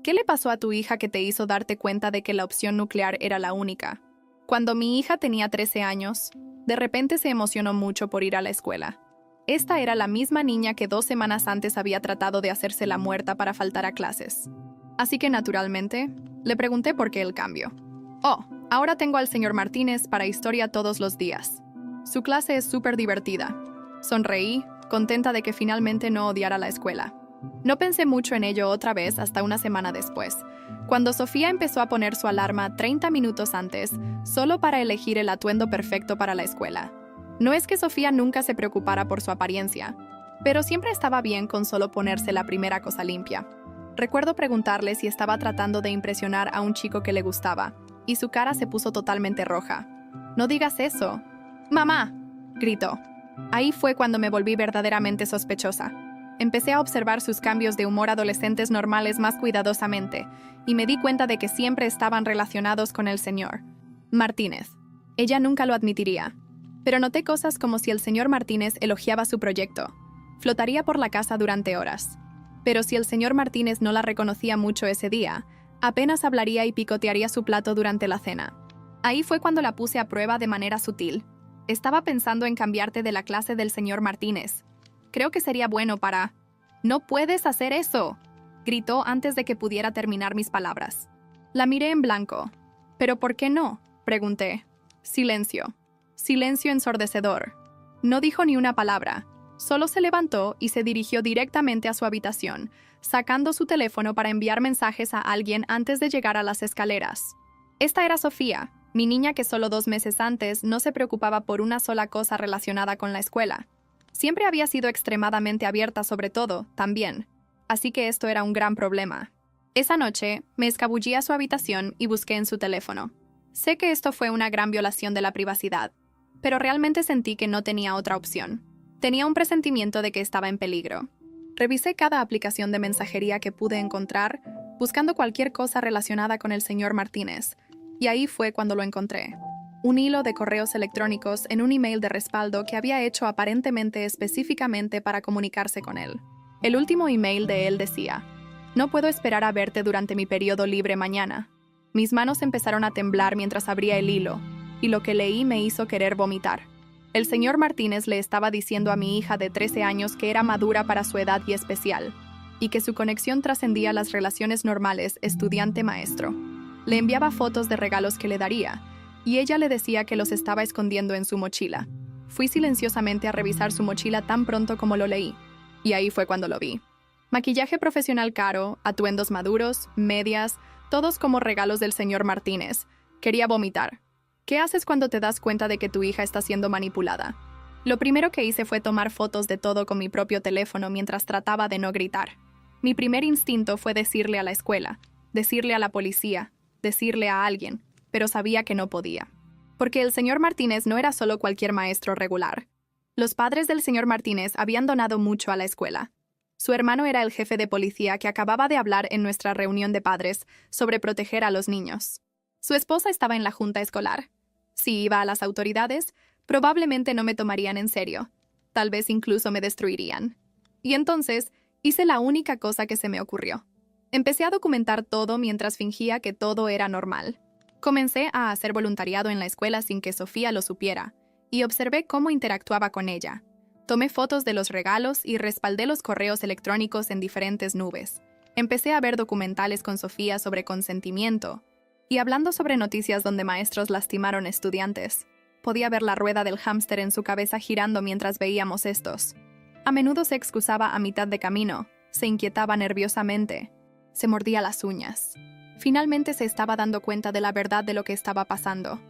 ¿Qué le pasó a tu hija que te hizo darte cuenta de que la opción nuclear era la única? Cuando mi hija tenía 13 años, de repente se emocionó mucho por ir a la escuela. Esta era la misma niña que 2 semanas antes había tratado de hacerse la muerta para faltar a clases. Así que, naturalmente, le pregunté por qué el cambio. Oh, ahora tengo al señor Martínez para historia todos los días. Su clase es súper divertida. Sonreí, contenta de que finalmente no odiara la escuela. No pensé mucho en ello otra vez hasta una semana después, cuando Sofía empezó a poner su alarma 30 minutos antes, solo para elegir el atuendo perfecto para la escuela. No es que Sofía nunca se preocupara por su apariencia, pero siempre estaba bien con solo ponerse la primera cosa limpia. Recuerdo preguntarle si estaba tratando de impresionar a un chico que le gustaba, y su cara se puso totalmente roja. «No digas eso». «¡Mamá!», gritó. Ahí fue cuando me volví verdaderamente sospechosa. Empecé a observar sus cambios de humor adolescentes normales más cuidadosamente, y me di cuenta de que siempre estaban relacionados con el señor Martínez. Ella nunca lo admitiría. Pero noté cosas como si el señor Martínez elogiaba su proyecto. Flotaría por la casa durante horas. Pero si el señor Martínez no la reconocía mucho ese día, apenas hablaría y picotearía su plato durante la cena. Ahí fue cuando la puse a prueba de manera sutil. Estaba pensando en cambiarte de la clase del señor Martínez. Creo que sería bueno para... «¡No puedes hacer eso!», gritó antes de que pudiera terminar mis palabras. La miré en blanco. «¿Pero por qué no?», pregunté. Silencio. Silencio ensordecedor. No dijo ni una palabra. Solo se levantó y se dirigió directamente a su habitación, sacando su teléfono para enviar mensajes a alguien antes de llegar a las escaleras. Esta era Sofía, mi niña que solo 2 meses antes no se preocupaba por una sola cosa relacionada con la escuela. Siempre había sido extremadamente abierta sobre todo, también. Así que esto era un gran problema. Esa noche, me escabullí a su habitación y busqué en su teléfono. Sé que esto fue una gran violación de la privacidad, pero realmente sentí que no tenía otra opción. Tenía un presentimiento de que estaba en peligro. Revisé cada aplicación de mensajería que pude encontrar, buscando cualquier cosa relacionada con el señor Martínez, y ahí fue cuando lo encontré. Un hilo de correos electrónicos en un email de respaldo que había hecho aparentemente específicamente para comunicarse con él. El último email de él decía: «No puedo esperar a verte durante mi periodo libre mañana». Mis manos empezaron a temblar mientras abría el hilo, y lo que leí me hizo querer vomitar. El señor Martínez le estaba diciendo a mi hija de 13 años que era madura para su edad y especial, y que su conexión trascendía las relaciones normales estudiante-maestro. Le enviaba fotos de regalos que le daría, y ella le decía que los estaba escondiendo en su mochila. Fui silenciosamente a revisar su mochila tan pronto como lo leí, y ahí fue cuando lo vi. Maquillaje profesional caro, atuendos maduros, medias, todos como regalos del señor Martínez. Quería vomitar. ¿Qué haces cuando te das cuenta de que tu hija está siendo manipulada? Lo primero que hice fue tomar fotos de todo con mi propio teléfono mientras trataba de no gritar. Mi primer instinto fue decirle a la escuela, decirle a la policía, decirle a alguien, pero sabía que no podía. Porque el señor Martínez no era solo cualquier maestro regular. Los padres del señor Martínez habían donado mucho a la escuela. Su hermano era el jefe de policía que acababa de hablar en nuestra reunión de padres sobre proteger a los niños. Su esposa estaba en la junta escolar. Si iba a las autoridades, probablemente no me tomarían en serio. Tal vez incluso me destruirían. Y entonces, hice la única cosa que se me ocurrió. Empecé a documentar todo mientras fingía que todo era normal. Comencé a hacer voluntariado en la escuela sin que Sofía lo supiera, y observé cómo interactuaba con ella. Tomé fotos de los regalos y respaldé los correos electrónicos en diferentes nubes. Empecé a ver documentales con Sofía sobre consentimiento, y hablando sobre noticias donde maestros lastimaron estudiantes. Podía ver la rueda del hámster en su cabeza girando mientras veíamos estos. A menudo se excusaba a mitad de camino, se inquietaba nerviosamente, se mordía las uñas. Finalmente se estaba dando cuenta de la verdad de lo que estaba pasando.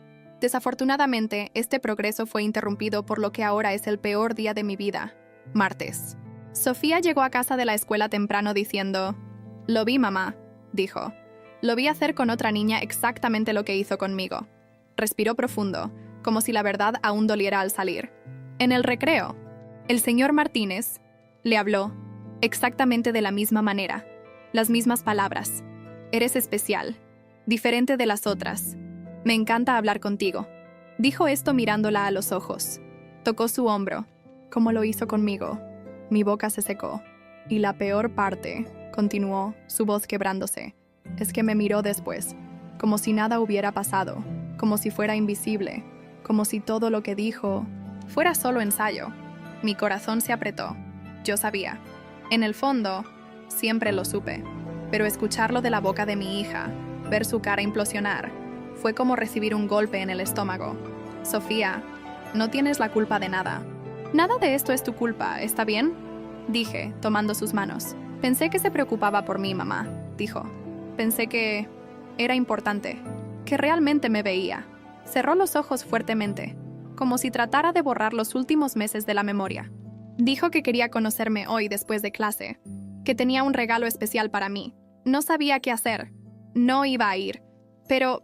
Desafortunadamente, este progreso fue interrumpido por lo que ahora es el peor día de mi vida, martes. Sofía llegó a casa de la escuela temprano diciendo: «Lo vi, mamá», dijo. «Lo vi hacer con otra niña exactamente lo que hizo conmigo». Respiró profundo, como si la verdad aún doliera al salir. En el recreo, el señor Martínez le habló exactamente de la misma manera, las mismas palabras. «Eres especial, diferente de las otras. Me encanta hablar contigo», dijo esto mirándola a los ojos. Tocó su hombro, como lo hizo conmigo. Mi boca se secó. Y la peor parte, continuó, su voz quebrándose. Es que me miró después, como si nada hubiera pasado, como si fuera invisible, como si todo lo que dijo fuera solo ensayo. Mi corazón se apretó. Yo sabía. En el fondo, siempre lo supe. Pero escucharlo de la boca de mi hija, ver su cara implosionar, fue como recibir un golpe en el estómago. Sofía, no tienes la culpa de nada. Nada de esto es tu culpa, ¿está bien? Dije, tomando sus manos. Pensé que se preocupaba por mí, mamá, dijo. Pensé que era importante, que realmente me veía. Cerró los ojos fuertemente, como si tratara de borrar los últimos meses de la memoria. Dijo que quería conocerme hoy después de clase, que tenía un regalo especial para mí. No sabía qué hacer. No iba a ir. Pero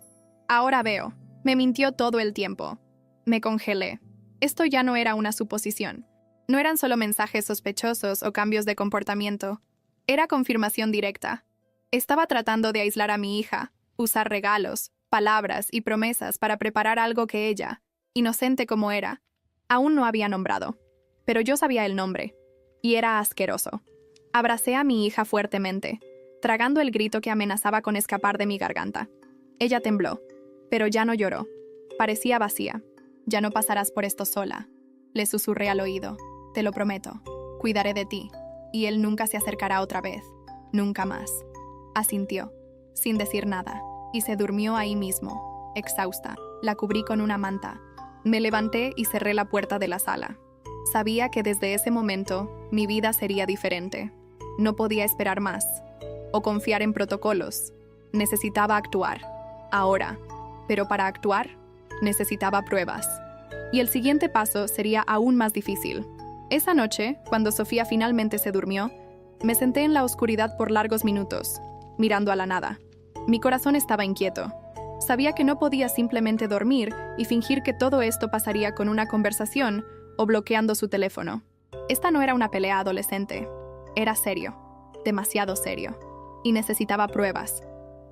ahora veo. Me mintió todo el tiempo. Me congelé. Esto ya no era una suposición. No eran solo mensajes sospechosos o cambios de comportamiento. Era confirmación directa. Estaba tratando de aislar a mi hija, usar regalos, palabras y promesas para preparar algo que ella, inocente como era, aún no había nombrado. Pero yo sabía el nombre, y era asqueroso. Abracé a mi hija fuertemente, tragando el grito que amenazaba con escapar de mi garganta. Ella tembló, pero ya no lloró. Parecía vacía. Ya no pasarás por esto sola. Le susurré al oído. Te lo prometo. Cuidaré de ti, y él nunca se acercará otra vez. Nunca más. Asintió, sin decir nada, y se durmió ahí mismo, exhausta. La cubrí con una manta. Me levanté y cerré la puerta de la sala. Sabía que desde ese momento mi vida sería diferente. No podía esperar más, o confiar en protocolos. Necesitaba actuar, ahora. Pero para actuar, necesitaba pruebas. Y el siguiente paso sería aún más difícil. Esa noche, cuando Sofía finalmente se durmió, me senté en la oscuridad por largos minutos, mirando a la nada. Mi corazón estaba inquieto. Sabía que no podía simplemente dormir y fingir que todo esto pasaría con una conversación o bloqueando su teléfono. Esta no era una pelea adolescente. Era serio, demasiado serio. Y necesitaba pruebas.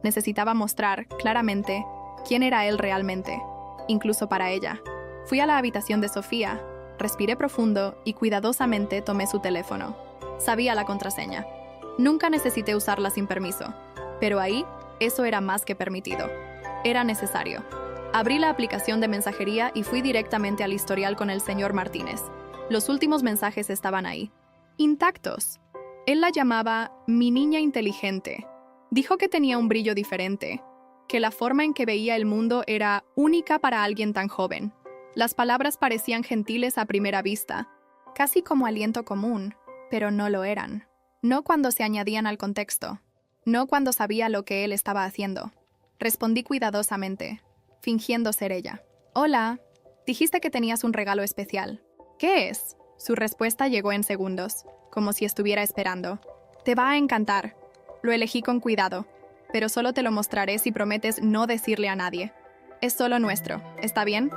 Necesitaba mostrar claramente quién era él realmente, incluso para ella. Fui a la habitación de Sofía, respiré profundo y cuidadosamente tomé su teléfono. Sabía la contraseña. Nunca necesité usarla sin permiso, pero ahí eso era más que permitido. Era necesario. Abrí la aplicación de mensajería y fui directamente al historial con el señor Martínez. Los últimos mensajes estaban ahí, intactos. Él la llamaba mi niña inteligente. Dijo que tenía un brillo diferente, que la forma en que veía el mundo era única para alguien tan joven. Las palabras parecían gentiles a primera vista, casi como aliento común, pero no lo eran. No cuando se añadían al contexto, no cuando sabía lo que él estaba haciendo. Respondí cuidadosamente, fingiendo ser ella. Hola, dijiste que tenías un regalo especial. ¿Qué es? Su respuesta llegó en segundos, como si estuviera esperando. Te va a encantar. Lo elegí con cuidado, pero solo te lo mostraré si prometes no decirle a nadie. Es solo nuestro, ¿está bien?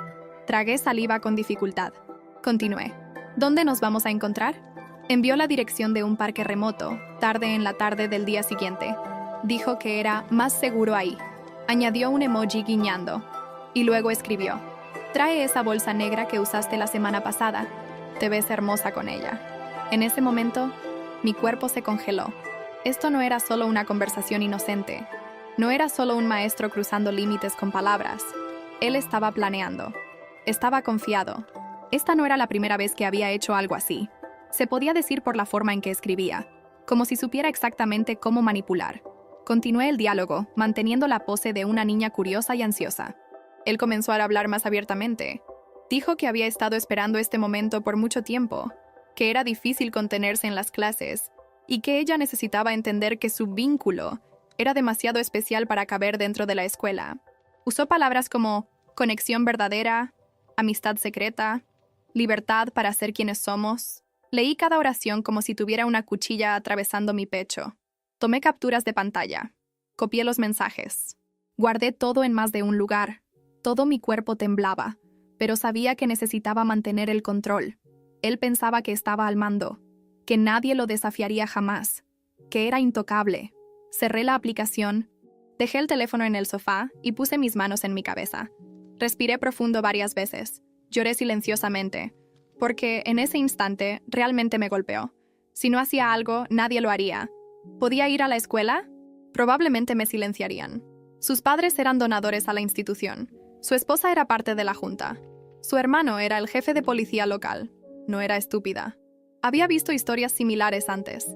Tragué saliva con dificultad. Continué. ¿Dónde nos vamos a encontrar? Envió la dirección de un parque remoto, tarde en la tarde del día siguiente. Dijo que era más seguro ahí. Añadió un emoji guiñando. Y luego escribió: trae esa bolsa negra que usaste la semana pasada. Te ves hermosa con ella. En ese momento, mi cuerpo se congeló. Esto no era solo una conversación inocente. No era solo un maestro cruzando límites con palabras. Él estaba planeando. Estaba confiado. Esta no era la primera vez que había hecho algo así. Se podía decir por la forma en que escribía, como si supiera exactamente cómo manipular. Continué el diálogo, manteniendo la pose de una niña curiosa y ansiosa. Él comenzó a hablar más abiertamente. Dijo que había estado esperando este momento por mucho tiempo, que era difícil contenerse en las clases, y que ella necesitaba entender que su vínculo era demasiado especial para caber dentro de la escuela. Usó palabras como conexión verdadera, amistad secreta, libertad para ser quienes somos. Leí cada oración como si tuviera una cuchilla atravesando mi pecho. Tomé capturas de pantalla. Copié los mensajes. Guardé todo en más de un lugar. Todo mi cuerpo temblaba, pero sabía que necesitaba mantener el control. Él pensaba que estaba al mando, que nadie lo desafiaría jamás, que era intocable. Cerré la aplicación, dejé el teléfono en el sofá y puse mis manos en mi cabeza. Respiré profundo varias veces. Lloré silenciosamente, porque en ese instante realmente me golpeó. Si no hacía algo, nadie lo haría. ¿Podía ir a la escuela? Probablemente me silenciarían. Sus padres eran donadores a la institución. Su esposa era parte de la junta. Su hermano era el jefe de policía local. No era estúpida. Había visto historias similares antes,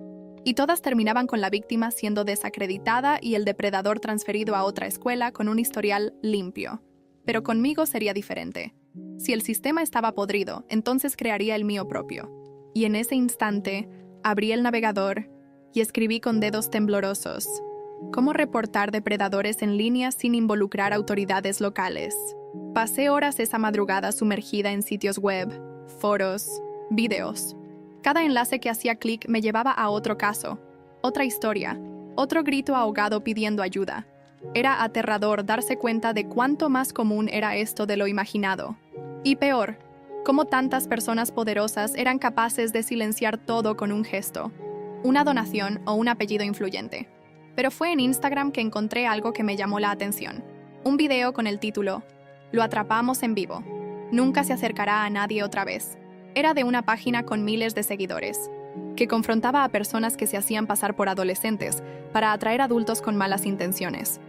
y todas terminaban con la víctima siendo desacreditada y el depredador transferido a otra escuela con un historial limpio. Pero conmigo sería diferente. Si el sistema estaba podrido, entonces crearía el mío propio. Y en ese instante, abrí el navegador y escribí con dedos temblorosos: ¿cómo reportar depredadores en línea sin involucrar autoridades locales? Pasé horas esa madrugada sumergida en sitios web, foros, videos. Cada enlace que hacía clic me llevaba a otro caso, otra historia, otro grito ahogado pidiendo ayuda. Era aterrador darse cuenta de cuánto más común era esto de lo imaginado. Y peor, cómo tantas personas poderosas eran capaces de silenciar todo con un gesto, una donación o un apellido influyente. Pero fue en Instagram que encontré algo que me llamó la atención. Un video con el título: "Lo atrapamos en vivo. Nunca se acercará a nadie otra vez". Era de una página con miles de seguidores, que confrontaba a personas que se hacían pasar por adolescentes para atraer adultos con malas intenciones.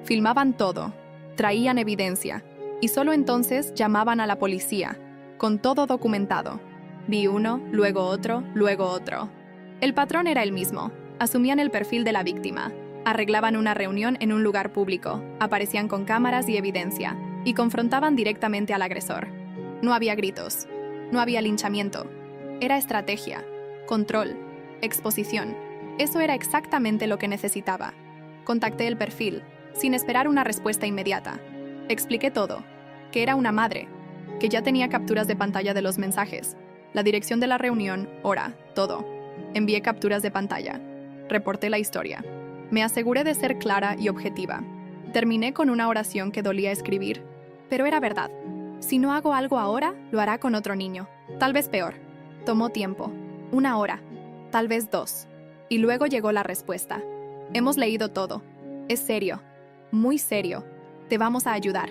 Filmaban todo, traían evidencia, y solo entonces llamaban a la policía, con todo documentado. Vi uno, luego otro, luego otro. El patrón era el mismo. Asumían el perfil de la víctima, arreglaban una reunión en un lugar público, aparecían con cámaras y evidencia, y confrontaban directamente al agresor. No había gritos, no había linchamiento. Era estrategia, control, exposición. Eso era exactamente lo que necesitaba. Contacté el perfil, sin esperar una respuesta inmediata. Expliqué todo, que era una madre, que ya tenía capturas de pantalla de los mensajes, la dirección de la reunión, hora, todo. Envié capturas de pantalla. Reporté la historia. Me aseguré de ser clara y objetiva. Terminé con una oración que dolía escribir, pero era verdad. Si no hago algo ahora, lo hará con otro niño. Tal vez peor. Tomó tiempo. 1 hora. Tal vez 2. Y luego llegó la respuesta. Hemos leído todo. Es serio. Muy serio. Te vamos a ayudar.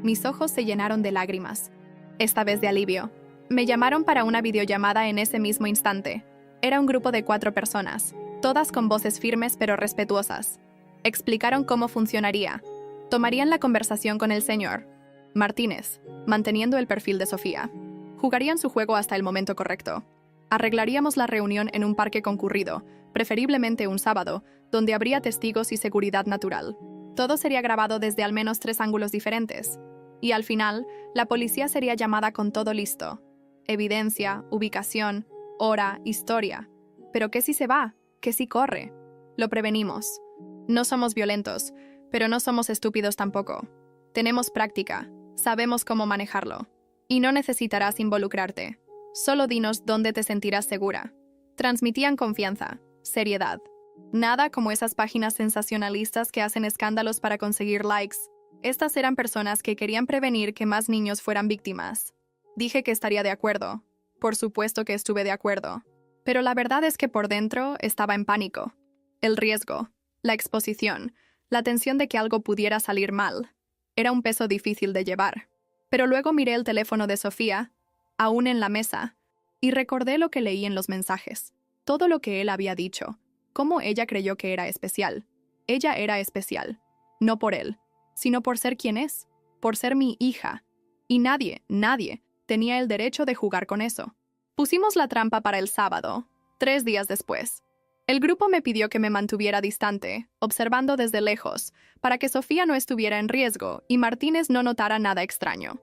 Mis ojos se llenaron de lágrimas. Esta vez de alivio. Me llamaron para una videollamada en ese mismo instante. Era un grupo de 4 personas. Todas con voces firmes pero respetuosas. Explicaron cómo funcionaría. Tomarían la conversación con el señor Martínez, manteniendo el perfil de Sofía. Jugarían su juego hasta el momento correcto. Arreglaríamos la reunión en un parque concurrido, preferiblemente un sábado, donde habría testigos y seguridad natural. Todo sería grabado desde al menos 3 ángulos diferentes. Y al final, la policía sería llamada con todo listo. Evidencia, ubicación, hora, historia. ¿Pero qué si se va? ¿Qué si corre? Lo prevenimos. No somos violentos, pero no somos estúpidos tampoco. Tenemos práctica, sabemos cómo manejarlo. Y no necesitarás involucrarte. Solo dinos dónde te sentirás segura. Transmitían confianza, seriedad. Nada como esas páginas sensacionalistas que hacen escándalos para conseguir likes. Estas eran personas que querían prevenir que más niños fueran víctimas. Dije que estaría de acuerdo. Por supuesto que estuve de acuerdo. Pero la verdad es que por dentro estaba en pánico. El riesgo, la exposición, la tensión de que algo pudiera salir mal. Era un peso difícil de llevar. Pero luego miré el teléfono de Sofía, aún en la mesa, y recordé lo que leí en los mensajes. Todo lo que él había dicho. Cómo ella creyó que era especial. Ella era especial. No por él, sino por ser quien es. Por ser mi hija. Y nadie tenía el derecho de jugar con eso. Pusimos la trampa para el sábado, 3 días después. El grupo me pidió que me mantuviera distante, observando desde lejos, para que Sofía no estuviera en riesgo y Martínez no notara nada extraño.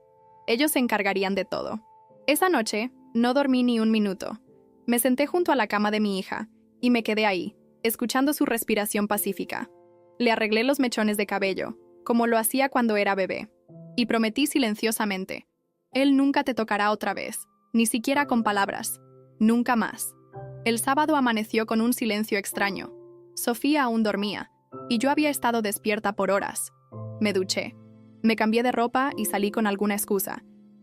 Ellos se encargarían de todo. Esa noche, no dormí ni un minuto. Me senté junto a la cama de mi hija y me quedé ahí, escuchando su respiración pacífica. Le arreglé los mechones de cabello, como lo hacía cuando era bebé, y prometí silenciosamente: él nunca te tocará otra vez. Ni siquiera con palabras. Nunca más. El sábado amaneció con un silencio extraño. Sofía aún dormía, y yo había estado despierta por horas. Me duché. Me cambié de ropa y salí con alguna excusa.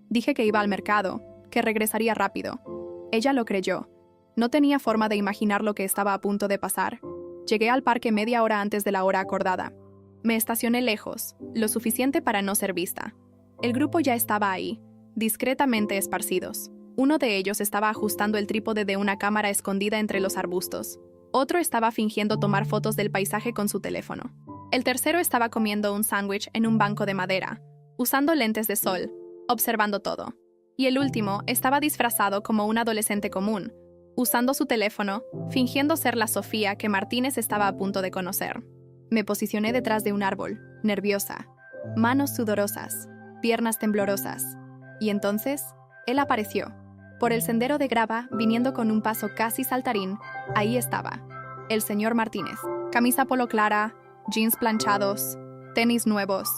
Dije que iba al mercado, que regresaría rápido. Ella lo creyó. No tenía forma de imaginar lo que estaba a punto de pasar. Llegué al parque media hora antes de la hora acordada. Me estacioné lejos, lo suficiente para no ser vista. El grupo ya estaba ahí, discretamente esparcidos. Uno de ellos estaba ajustando el trípode de una cámara escondida entre los arbustos. Otro estaba fingiendo tomar fotos del paisaje con su teléfono. El tercero estaba comiendo un sándwich en un banco de madera, usando lentes de sol, observando todo. Y el último estaba disfrazado como un adolescente común, usando su teléfono, fingiendo ser la Sofía que Martínez estaba a punto de conocer. Me posicioné detrás de un árbol, nerviosa, manos sudorosas, piernas temblorosas. Y entonces, él apareció. Por el sendero de grava, viniendo con un paso casi saltarín, ahí estaba, el señor Martínez. Camisa polo clara, jeans planchados, tenis nuevos.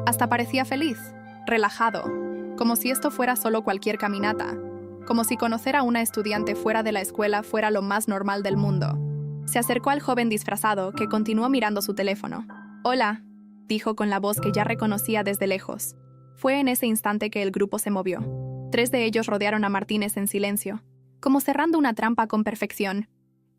Hasta parecía feliz, relajado, como si esto fuera solo cualquier caminata, como si conocer a una estudiante fuera de la escuela fuera lo más normal del mundo. Se acercó al joven disfrazado, que continuó mirando su teléfono. «Hola», dijo con la voz que ya reconocía desde lejos. Fue en ese instante que el grupo se movió. 3 de ellos rodearon a Martínez en silencio, como cerrando una trampa con perfección.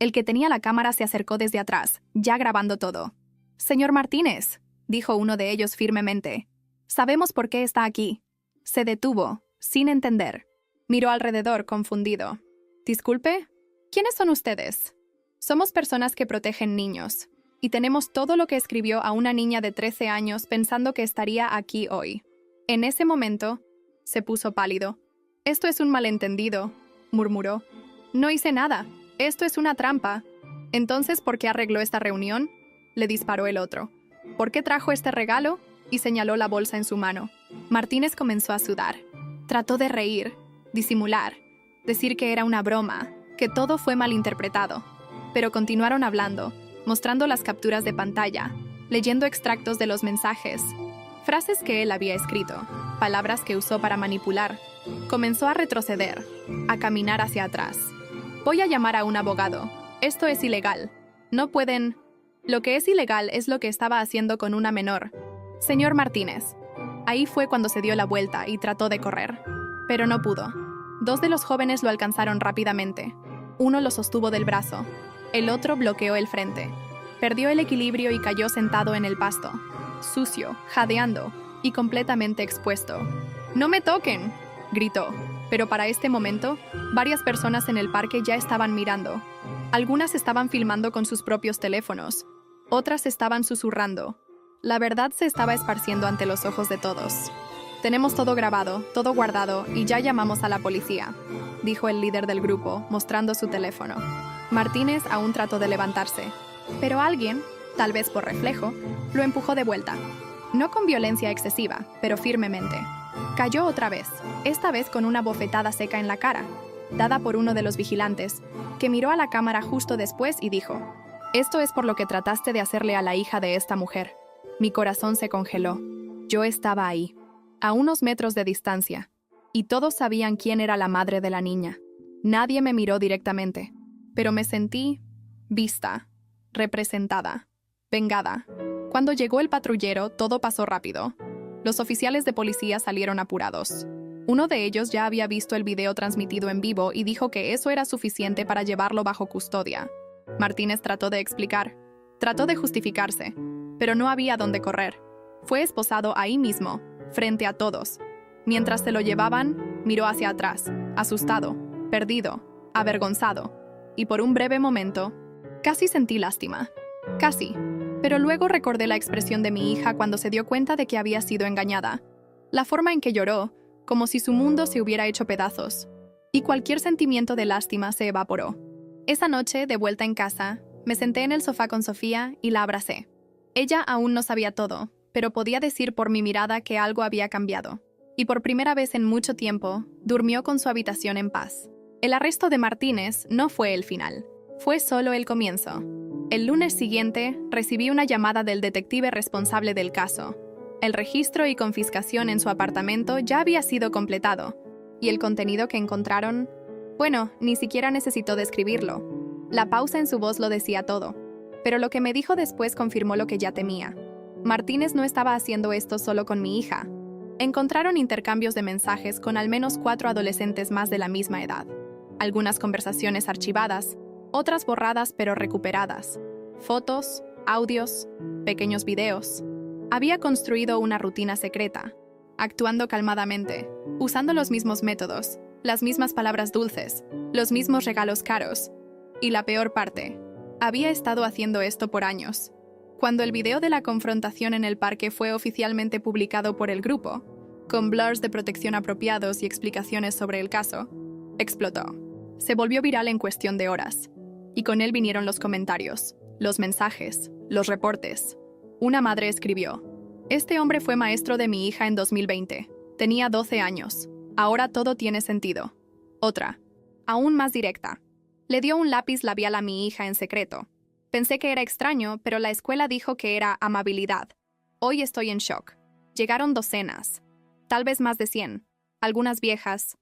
El que tenía la cámara se acercó desde atrás, ya grabando todo. «Señor Martínez», dijo uno de ellos firmemente. «Sabemos por qué está aquí». Se detuvo, sin entender. Miró alrededor, confundido. «Disculpe, ¿quiénes son ustedes?» «Somos personas que protegen niños, y tenemos todo lo que escribió a una niña de 13 años pensando que estaría aquí hoy». En ese momento, se puso pálido. «Esto es un malentendido», murmuró. «No hice nada. Esto es una trampa». «Entonces, ¿por qué arregló esta reunión?», le disparó el otro. «¿Por qué trajo este regalo?», y señaló la bolsa en su mano. Martínez comenzó a sudar. Trató de reír, disimular, decir que era una broma, que todo fue malinterpretado. Pero continuaron hablando, mostrando las capturas de pantalla, leyendo extractos de los mensajes, frases que él había escrito, palabras que usó para manipular. Comenzó a retroceder, a caminar hacia atrás. «Voy a llamar a un abogado. Esto es ilegal. No pueden...». «Lo que es ilegal es lo que estaba haciendo con una menor. Señor Martínez». Ahí fue cuando se dio la vuelta y trató de correr. Pero no pudo. 2 de los jóvenes lo alcanzaron rápidamente. Uno lo sostuvo del brazo. El otro bloqueó el frente. Perdió el equilibrio y cayó sentado en el pasto, sucio, jadeando y completamente expuesto. «¡No me toquen!», gritó. Pero para este momento, varias personas en el parque ya estaban mirando. Algunas estaban filmando con sus propios teléfonos. Otras estaban susurrando. La verdad se estaba esparciendo ante los ojos de todos. «Tenemos todo grabado, todo guardado y ya llamamos a la policía», dijo el líder del grupo, mostrando su teléfono. Martínez aún trató de levantarse, pero alguien, tal vez por reflejo, lo empujó de vuelta. No con violencia excesiva, pero firmemente. Cayó otra vez, esta vez con una bofetada seca en la cara, dada por uno de los vigilantes, que miró a la cámara justo después y dijo: «Esto es por lo que trataste de hacerle a la hija de esta mujer». Mi corazón se congeló. Yo estaba ahí, a unos metros de distancia, y todos sabían quién era la madre de la niña. Nadie me miró directamente, pero me sentí vista, representada, vengada. Cuando llegó el patrullero, todo pasó rápido. Los oficiales de policía salieron apurados. Uno de ellos ya había visto el video transmitido en vivo y dijo que eso era suficiente para llevarlo bajo custodia. Martínez trató de explicar, trató de justificarse, pero no había dónde correr. Fue esposado ahí mismo, frente a todos. Mientras se lo llevaban, miró hacia atrás, asustado, perdido, avergonzado, y por un breve momento, casi sentí lástima. Casi. Pero luego recordé la expresión de mi hija cuando se dio cuenta de que había sido engañada. La forma en que lloró, como si su mundo se hubiera hecho pedazos. Y cualquier sentimiento de lástima se evaporó. Esa noche, de vuelta en casa, me senté en el sofá con Sofía y la abracé. Ella aún no sabía todo, pero podía decir por mi mirada que algo había cambiado. Y por primera vez en mucho tiempo, durmió con su habitación en paz. El arresto de Martínez no fue el final. Fue solo el comienzo. El lunes siguiente, recibí una llamada del detective responsable del caso. El registro y confiscación en su apartamento ya había sido completado, y el contenido que encontraron, bueno, ni siquiera necesitó describirlo. La pausa en su voz lo decía todo, pero lo que me dijo después confirmó lo que ya temía. Martínez no estaba haciendo esto solo con mi hija. Encontraron intercambios de mensajes con al menos 4 adolescentes más de la misma edad. Algunas conversaciones archivadas, otras borradas pero recuperadas. Fotos, audios, pequeños videos. Había construido una rutina secreta, actuando calmadamente, usando los mismos métodos, las mismas palabras dulces, los mismos regalos caros. Y la peor parte, Había estado haciendo esto por años. Cuando el video de la confrontación en el parque fue oficialmente publicado por el grupo, con blurs de protección apropiados y explicaciones sobre el caso, explotó. Se volvió viral en cuestión de horas. Y con él vinieron los comentarios, los mensajes, los reportes. Una madre escribió: "Este hombre fue maestro de mi hija en 2020. Tenía 12 años. Ahora todo tiene sentido". Otra, aún más directa: "Le dio un lápiz labial a mi hija en secreto. Pensé que era extraño, pero la escuela dijo que era amabilidad. Hoy estoy en shock". Llegaron docenas, tal vez más de 100, algunas viejas,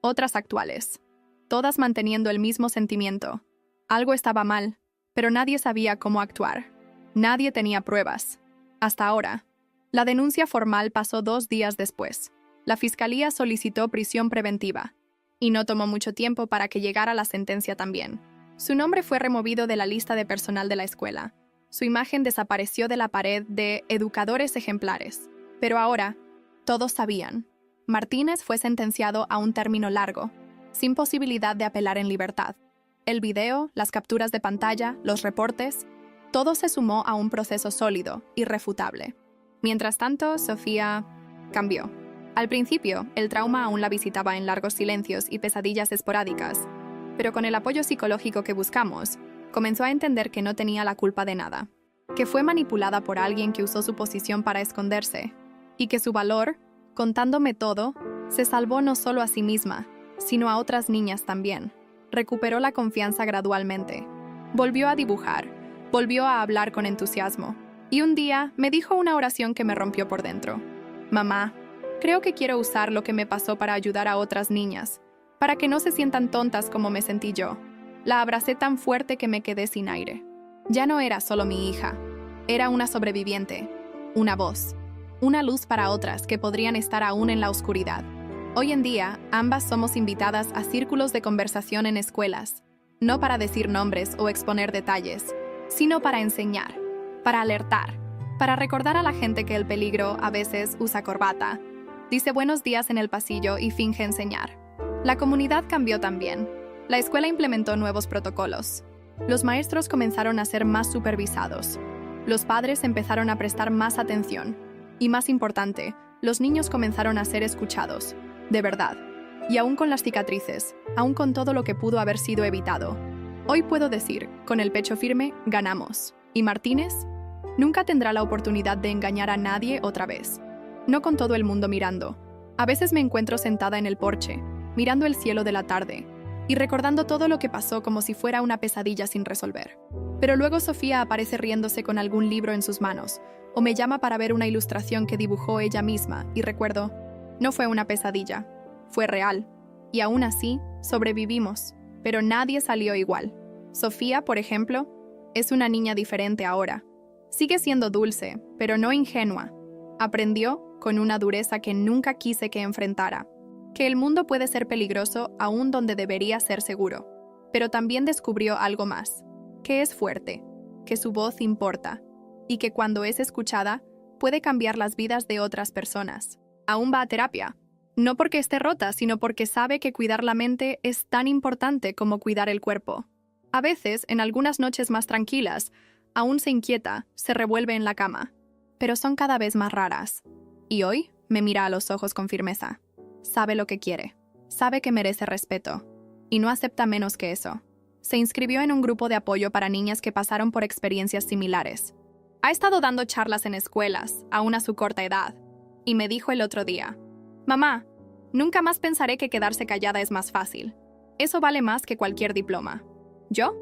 otras actuales, todas manteniendo el mismo sentimiento. Algo estaba mal, pero nadie sabía cómo actuar. Nadie tenía pruebas. Hasta ahora. La denuncia formal pasó 2 días después. La fiscalía solicitó prisión preventiva, y no tomó mucho tiempo para que llegara la sentencia también. Su nombre fue removido de la lista de personal de la escuela. Su imagen desapareció de la pared de educadores ejemplares. Pero ahora, todos sabían. Martínez fue sentenciado a un término largo, sin posibilidad de apelar en libertad. El video, las capturas de pantalla, los reportes, todo se sumó a un proceso sólido, irrefutable. Mientras tanto, Sofía cambió. Al principio, el trauma aún la visitaba en largos silencios y pesadillas esporádicas, pero con el apoyo psicológico que buscamos, comenzó a entender que no tenía la culpa de nada, que fue manipulada por alguien que usó su posición para esconderse, y que su valor, contándome todo, se salvó no solo a sí misma, sino a otras niñas también. Recuperó la confianza gradualmente. Volvió a dibujar, volvió a hablar con entusiasmo, y un día me dijo una oración que me rompió por dentro. «Mamá, creo que quiero usar lo que me pasó para ayudar a otras niñas, para que no se sientan tontas como me sentí yo». La abracé tan fuerte que me quedé sin aire. Ya no era solo mi hija, era una sobreviviente, una voz, una luz para otras que podrían estar aún en la oscuridad. Hoy en día, ambas somos invitadas a círculos de conversación en escuelas, no para decir nombres o exponer detalles, sino para enseñar, para alertar, para recordar a la gente que el peligro a veces usa corbata, dice buenos días en el pasillo y finge enseñar. La comunidad cambió también. La escuela implementó nuevos protocolos. Los maestros comenzaron a ser más supervisados. Los padres empezaron a prestar más atención. Y más importante, los niños comenzaron a ser escuchados. De verdad. Y aún con las cicatrices, aún con todo lo que pudo haber sido evitado. Hoy puedo decir, con el pecho firme, ganamos. ¿Y Martínez? Nunca tendrá la oportunidad de engañar a nadie otra vez. No con todo el mundo mirando. A veces me encuentro sentada en el porche, mirando el cielo de la tarde, y recordando todo lo que pasó como si fuera una pesadilla sin resolver. Pero luego Sofía aparece riéndose con algún libro en sus manos, o me llama para ver una ilustración que dibujó ella misma, y recuerdo, no fue una pesadilla, fue real. Y aún así, sobrevivimos, pero nadie salió igual. Sofía, por ejemplo, es una niña diferente ahora. Sigue siendo dulce, pero no ingenua. Aprendió, con una dureza que nunca quise que enfrentara, que el mundo puede ser peligroso aún donde debería ser seguro. Pero también descubrió algo más, que es fuerte, que su voz importa, y que cuando es escuchada, puede cambiar las vidas de otras personas. Aún va a terapia, no porque esté rota, sino porque sabe que cuidar la mente es tan importante como cuidar el cuerpo. A veces, en algunas noches más tranquilas, aún se inquieta, se revuelve en la cama, pero son cada vez más raras. Y hoy me mira a los ojos con firmeza. Sabe lo que quiere, sabe que merece respeto, y no acepta menos que eso. Se inscribió en un grupo de apoyo para niñas que pasaron por experiencias similares. Ha estado dando charlas en escuelas, aún a su corta edad, y me dijo el otro día: «Mamá, nunca más pensaré que quedarse callada es más fácil. Eso vale más que cualquier diploma». ¿Yo?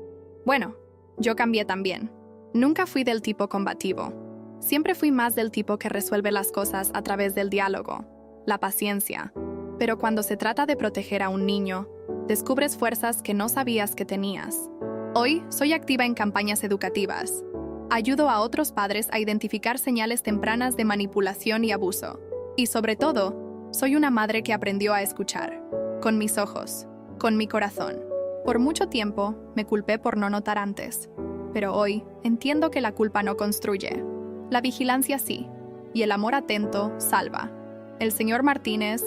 Bueno, yo cambié también. Nunca fui del tipo combativo. Siempre fui más del tipo que resuelve las cosas a través del diálogo, la paciencia. Pero cuando se trata de proteger a un niño, descubres fuerzas que no sabías que tenías. Hoy soy activa en campañas educativas. Ayudo a otros padres a identificar señales tempranas de manipulación y abuso. Y sobre todo, soy una madre que aprendió a escuchar. Con mis ojos, con mi corazón. Por mucho tiempo, me culpé por no notar antes. Pero hoy, entiendo que la culpa no construye. La vigilancia sí. Y el amor atento salva. El señor Martínez,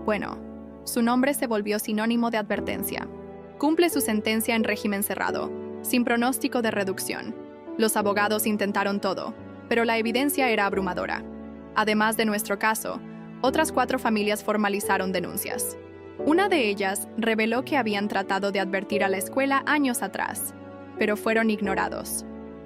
bueno, su nombre se volvió sinónimo de advertencia. Cumple su sentencia en régimen cerrado. sin pronóstico de reducción. Los abogados intentaron todo, pero la evidencia era abrumadora. Además de nuestro caso, otras 4 familias formalizaron denuncias. Una de ellas reveló que habían tratado de advertir a la escuela años atrás, pero fueron ignorados.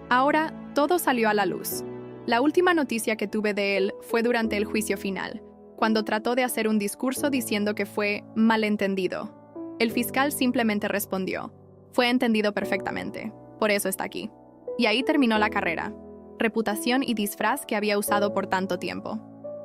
Ahora, todo salió a la luz. La última noticia que tuve de él fue durante el juicio final, cuando trató de hacer un discurso diciendo que fue malentendido. El fiscal simplemente respondió: fue entendido perfectamente, por eso está aquí. Y ahí terminó la carrera, reputación y disfraz que había usado por tanto tiempo.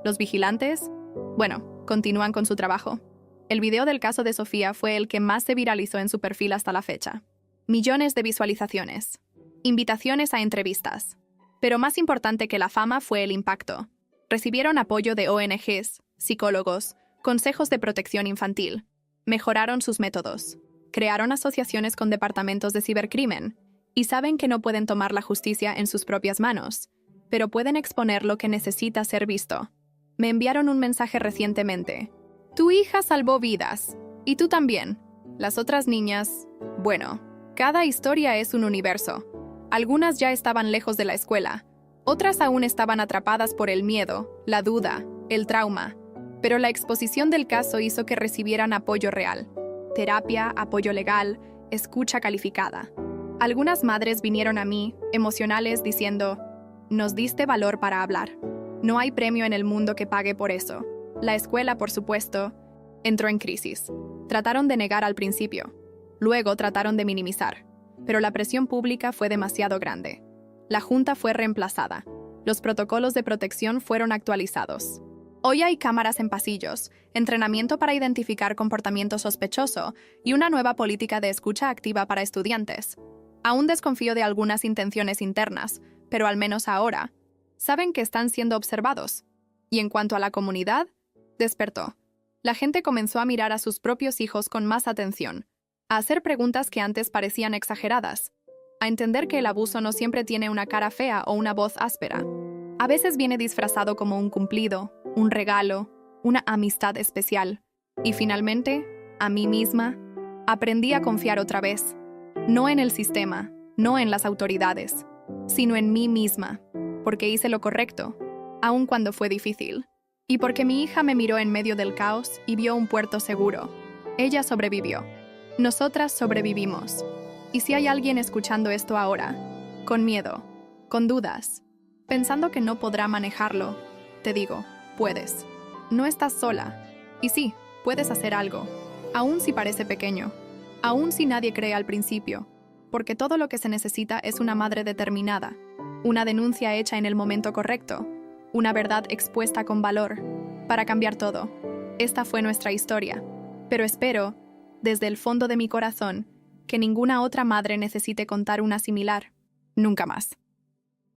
Los vigilantes, bueno, continúan con su trabajo. El video del caso de Sofía fue el que más se viralizó en su perfil hasta la fecha. Millones de visualizaciones, invitaciones a entrevistas. Pero más importante que la fama fue el impacto. Recibieron apoyo de ONGs, psicólogos, consejos de protección infantil. Mejoraron sus métodos. Crearon asociaciones con departamentos de cibercrimen. Y saben que no pueden tomar la justicia en sus propias manos, pero pueden exponer lo que necesita ser visto. Me enviaron un mensaje recientemente. Tu hija salvó vidas. Y tú también. Las otras niñas, bueno, cada historia es un universo. Algunas ya estaban lejos de la escuela. Otras aún estaban atrapadas por el miedo, la duda, el trauma. Pero la exposición del caso hizo que recibieran apoyo real. Terapia, apoyo legal, escucha calificada. Algunas madres vinieron a mí, emocionales, diciendo: nos diste valor para hablar. No hay premio en el mundo que pague por eso. La escuela, por supuesto, entró en crisis. Trataron de negar al principio. Luego trataron de minimizar. Pero la presión pública fue demasiado grande. La junta fue reemplazada. Los protocolos de protección fueron actualizados. Hoy hay cámaras en pasillos, entrenamiento para identificar comportamiento sospechoso y una nueva política de escucha activa para estudiantes. Aún desconfío de algunas intenciones internas, pero al menos ahora saben que están siendo observados. Y en cuanto a la comunidad, despertó. La gente comenzó a mirar a sus propios hijos con más atención, a hacer preguntas que antes parecían exageradas, a entender que el abuso no siempre tiene una cara fea o una voz áspera. A veces viene disfrazado como un cumplido, un regalo, una amistad especial. Y finalmente, a mí misma, aprendí a confiar otra vez. No en el sistema, no en las autoridades, sino en mí misma, porque hice lo correcto, aun cuando fue difícil. Y porque mi hija me miró en medio del caos y vio un puerto seguro. Ella sobrevivió. Nosotras sobrevivimos. Y si hay alguien escuchando esto ahora, con miedo, con dudas, pensando que no podrá manejarlo, te digo, puedes. No estás sola. Y sí, puedes hacer algo, aun si parece pequeño. Aún si nadie cree al principio, porque todo lo que se necesita es una madre determinada, una denuncia hecha en el momento correcto, una verdad expuesta con valor, para cambiar todo. Esta fue nuestra historia, pero espero, desde el fondo de mi corazón, que ninguna otra madre necesite contar una similar. Nunca más.